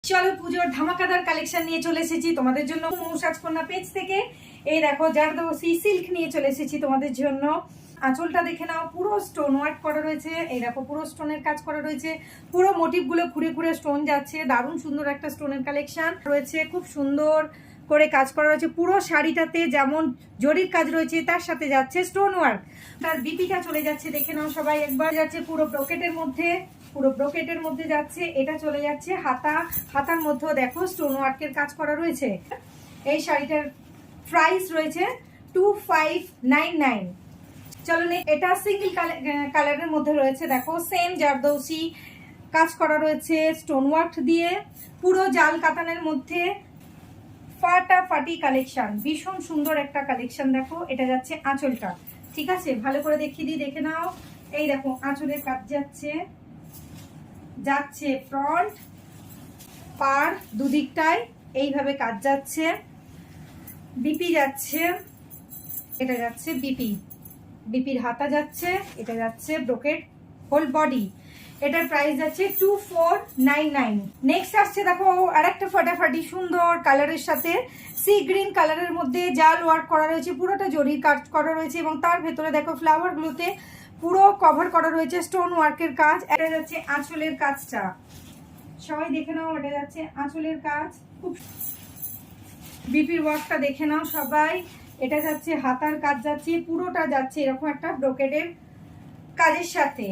চলো পুজোর ধামাকাদার কালেকশন নিয়ে চলে এসেছি তোমাদের জন্য মৌসাজকন্যা পেজ থেকে। এই দেখো জারদৌসি সিল্ক নিয়ে চলে এসেছি তোমাদের জন্য। আঁচলটা দেখে নাও, পুরো স্টোন ওয়ার্ক করা রয়েছে। এই দেখো পুরো স্টোনের কাজ করা রয়েছে, পুরো মোটিভ গুলো ঘুরে ঘুরে স্টোন যাচ্ছে। দারুণ সুন্দর একটা স্টোনের কালেকশন রয়েছে, খুব সুন্দর করে কাজ করা রয়েছে। পুরো শাড়িটাতে যেমন জরির কাজ রয়েছে তার সাথে যাচ্ছে স্টোন ওয়ার্ক। তার বিপিটা চলে যাচ্ছে, দেখে নাও সবাই একবার। যাচ্ছে পুরো ব্রোকেটের মধ্যে, পুরো ব্রোকেটের মধ্যে যাচ্ছে। এটা চলে যাচ্ছে হাতার মধ্যেও দেখো স্টোন ওয়ার্কের কাজ করা রয়েছে। এই শাড়িটার প্রাইস রয়েছে 2599। চলো এটা সিঙ্গেল কালারের মধ্যে রয়েছে। দেখো সেম জারদৌসি কাজ করা রয়েছে স্টোন ওয়ার্ক দিয়ে, পুরো জাল কাতানের মধ্যে ফাটাফাটি কালেকশন, ভীষণ সুন্দর একটা কালেকশন। দেখো এটা যাচ্ছে আঁচলটা, ঠিক আছে ভালো করে দেখিয়ে দিই, দেখে নাও। এই দেখো আঁচলের কাজ যাচ্ছে ফ্রন্ট পার দুদিকটায় এইভাবে কাজ যাচ্ছে। বিপি যাচ্ছে, এটা যাচ্ছে বিপির হাতা যাচ্ছে, এটা যাচ্ছে ব্রোকেট হোল বডি। এটার প্রাইস যাচ্ছে 2499। নেক্সট আসছে দেখো আরেকটা ফাটাফাটি সুন্দর কালারের সাথে সি গ্রিন কালারের মধ্যে জাল ওয়ার্ক করা রয়েছে, পুরোটা জরির কাজ করা রয়েছে এবং তার ভেতরে দেখো ফ্লাওয়ার গুলোতে পুরো কভার করা রয়েছে স্টোন ওয়ার্কের কাজ। এটা যাচ্ছে আঁচলের কাজটা, সবাই দেখে নাও। এটা যাচ্ছে আঁচলের কাজ, খুব বিপির ওয়ার্কটা দেখে নাও সবাই। এটা যাচ্ছে হাতার কাজ যাচ্ছে, পুরোটা যাচ্ছে এরকম একটা ব্রোকেডের কাজের সাথে।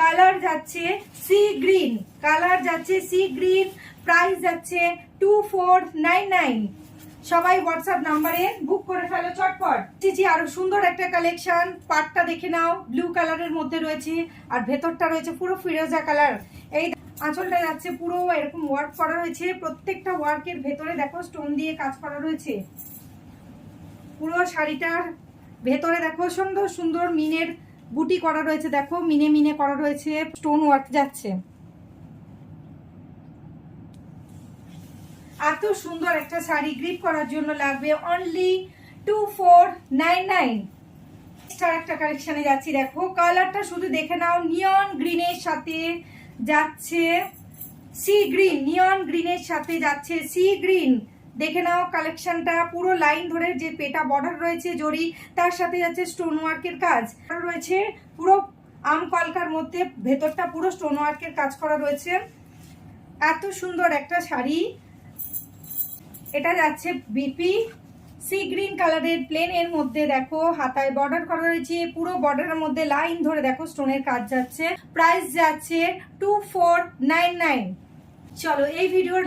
কালার যাচ্ছে সি গ্রিন, প্রাইস যাচ্ছে 2499। সবাই হোয়াটসঅ্যাপ নাম্বারে বুক করে ফেলো চটপট। আরো সুন্দর একটা কালেকশন, পাটটা দেখে নাও ব্লু কালারের মধ্যে রয়েছে আর ভেতরটা রয়েছে পুরো ফিরোজা কালার। এই আঁচলটা যাচ্ছে পুরো এরকম ওয়ার্ক করা রয়েছে, প্রত্যেকটা ওয়ার্কের ভেতরে দেখো স্টোন দিয়ে কাজ করা রয়েছে। পুরো শাড়িটার ভেতরে দেখো সুন্দর সুন্দর মিনের বুটি করা রয়েছে, দেখো মিনে মিনে করা রয়েছে, স্টোন ওয়ার্ক যাচ্ছে। এত সুন্দর একটা শাড়ি গ্রিপ করার জন্য লাগবে অনলি 2499। একটা কালেকশনে যাচ্ছি, দেখো কালারটা শুধু দেখে নাও, নিয়ন গ্রিনের সাথে যাচ্ছে সি গ্রিন, নিয়ন গ্রিনের সাথে যাচ্ছে সি গ্রিন। দেখে নাও কালেকশনটা, পুরো লাইন ধরে যে পেটা বর্ডার রয়েছে জরি, তার সাথে যাচ্ছে স্টোন ওয়ার্কের কাজ রয়েছে। পুরো আম কলকার মধ্যে ভেতরটা পুরো স্টোন ওয়ার্কের কাজ করা রয়েছে। এত সুন্দর একটা শাড়ি। এটা যাচ্ছে বিপি সি গ্রিন কালারের প্লেন এর মধ্যে, দেখো হাতায় বর্ডার করা রয়েছে, পুরো বর্ডারের মধ্যে লাইন ধরে দেখো স্টোনের কাজ যাচ্ছে। প্রাইস যাচ্ছে 2499। চলো এই ভিডিওর